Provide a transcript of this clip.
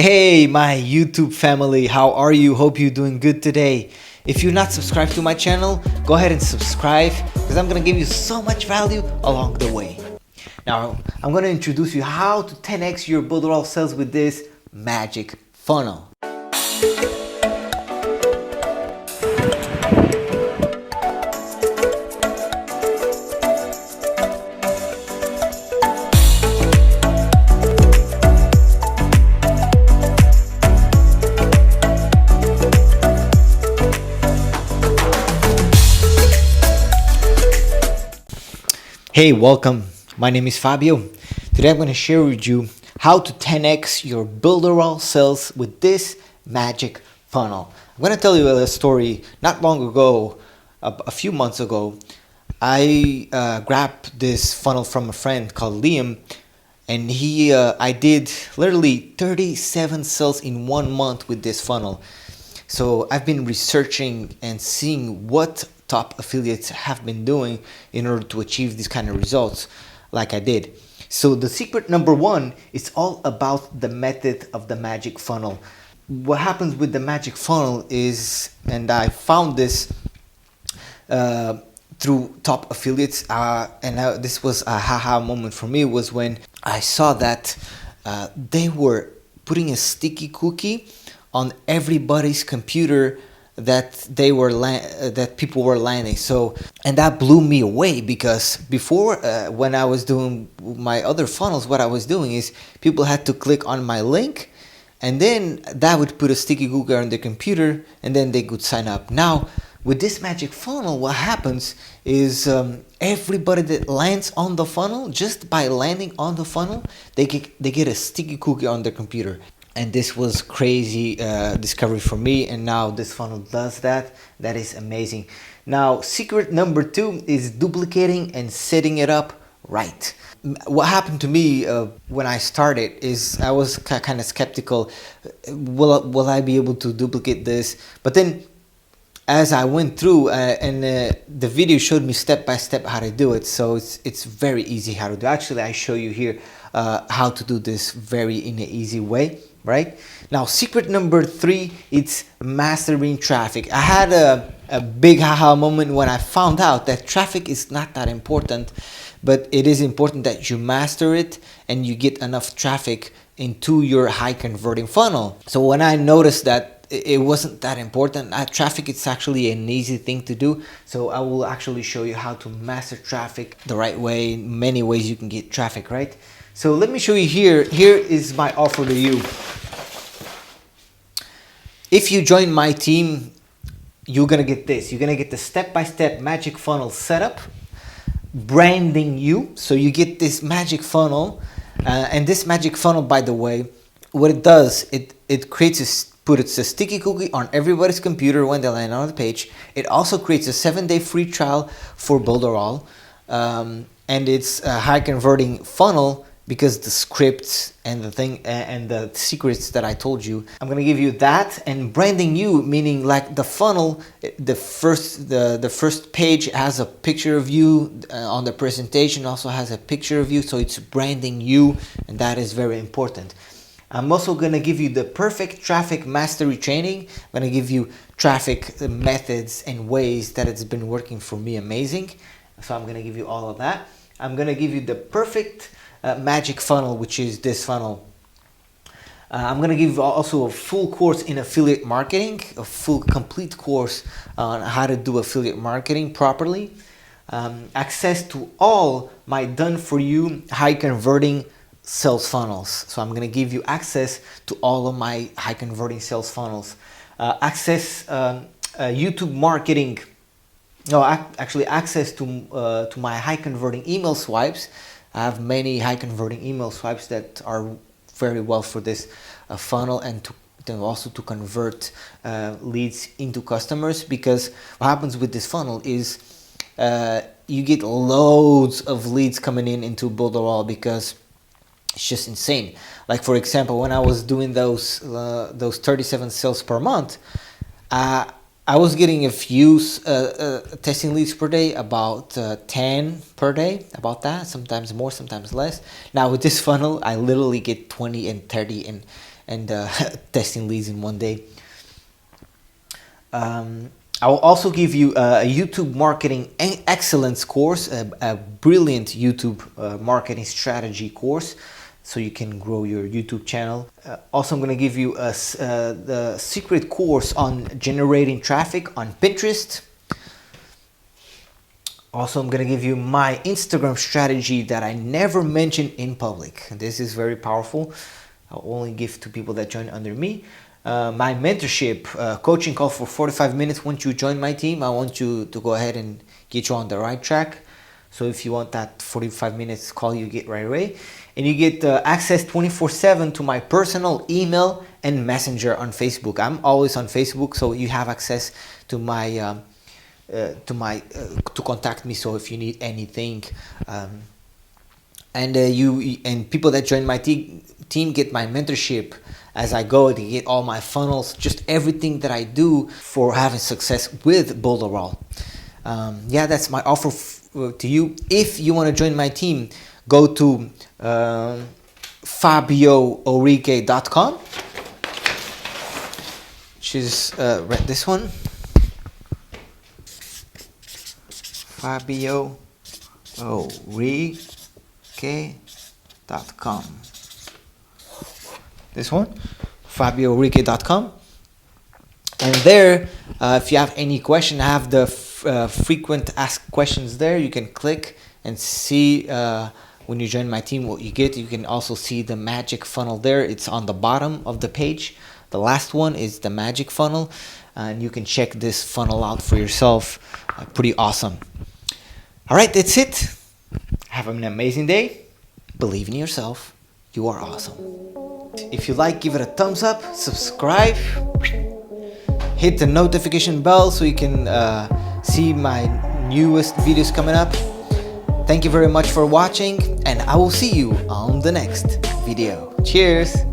Hey, my YouTube family, how are you? Hope you're doing good today. If you're not subscribed to my channel, go ahead and subscribe because I'm gonna give you so much value along the way. Now, I'm gonna introduce you how to 10x your Builderall sales with this magic funnel. Hey, welcome. My name is Fabio. Today I'm going to share with you how to 10x your Builderall sales with this magic funnel. I'm going to tell you a story. Not long ago, a few months ago, I grabbed this funnel from a friend called Liam, and I did literally 37 sales in 1 month with this funnel. So I've been researching and seeing what top affiliates have been doing in order to achieve these kind of results like I did. So the secret number one is all about the method of the magic funnel. What happens with the magic funnel is, and I found this through top affiliates, this was a haha moment for me, was when I saw that they were putting a sticky cookie on everybody's computer that people were landing. So, and that blew me away, because before when I was doing my other funnels, what I was doing is people had to click on my link, and then that would put a sticky cookie on their computer, and then they could sign up. Now with this magic funnel, what happens is everybody that lands on the funnel, just by landing on the funnel, they get a sticky cookie on their computer. And this was crazy discovery for me, and now this funnel does that. That is amazing. Now, secret number two is duplicating and setting it up right. What happened to me when I started is I was kind of skeptical. Will I be able to duplicate this? But then as I went through the video showed me step by step how to do it, so it's very easy how to do. Actually, I show you here how to do this in an easy way. Right now, secret number three, it's mastering traffic. I had a big haha moment when I found out that traffic is not that important, but it is important that you master it and you get enough traffic into your high converting funnel. So when I noticed that it wasn't that important, traffic is actually an easy thing to do. So I will actually show you how to master traffic the right way. Many ways you can get traffic, right? So let me show you here. Here is my offer to you. If you join my team, you're gonna get this. You're gonna get the step-by-step magic funnel setup, branding you. So you get this magic funnel, and this magic funnel, by the way, what it does, it puts a sticky cookie on everybody's computer when they land on the page. It also creates a 7-day free trial for Builderall, and it's a high converting funnel, because the scripts and the secrets that I told you. I'm gonna give you that, and branding you, meaning like the funnel, the first page has a picture of you, on the presentation also has a picture of you, so it's branding you, and that is very important. I'm also gonna give you the perfect traffic mastery training. I'm gonna give you traffic methods and ways that it's been working for me amazing. So I'm gonna give you all of that. I'm gonna give you the perfect magic funnel, which is this funnel. I'm going to give also a full course in affiliate marketing, a full complete course on how to do affiliate marketing properly. Access to all my done for you high converting sales funnels. So I'm going to give you access to all of my high converting sales funnels. Access YouTube marketing. No, actually access to my high converting email swipes. I have many high converting email swipes that are very well for this funnel, and also to convert leads into customers, because what happens with this funnel is you get loads of leads coming into Builderall, because it's just insane. Like, for example, when I was doing those 37 sales per month, I was getting a few testing leads per day, about 10 per day, about that, sometimes more, sometimes less. Now with this funnel, I literally get 20 and 30, and testing leads in one day. I will also give you a YouTube marketing excellence course, a brilliant YouTube marketing strategy course, so you can grow your YouTube channel. Also, I'm going to give you the secret course on generating traffic on Pinterest. Also, I'm going to give you my Instagram strategy that I never mention in public. This is very powerful. I'll only give to people that join under me. My mentorship coaching call for 45 minutes. Once you join my team, I want you to go ahead and get you on the right track. So if you want that 45 minutes call, you get right away. And you get access 24/7 to my personal email and messenger on Facebook. I'm always on Facebook, so you have access to my to contact me. So if you need anything, and people that join my team get my mentorship as I go. They get all my funnels, just everything that I do for having success with Builderall. Yeah, that's my offer to you. If you want to join my team, go to FabioOrike.com, which is this one, FabioOrike.com. This one, FabioOrike.com. And there, if you have any question, I have the frequent asked questions there. You can click and see when you join my team what you get. You can also see the magic funnel there. It's on the bottom of the page. The last one is the magic funnel, and you can check this funnel out for yourself. Pretty awesome. All right, that's it. Have an amazing day. Believe in yourself. You are awesome. If you like, give it a thumbs up, subscribe, hit the notification bell so you can see my newest videos coming up. Thank you very much for watching, and I will see you on the next video. Cheers!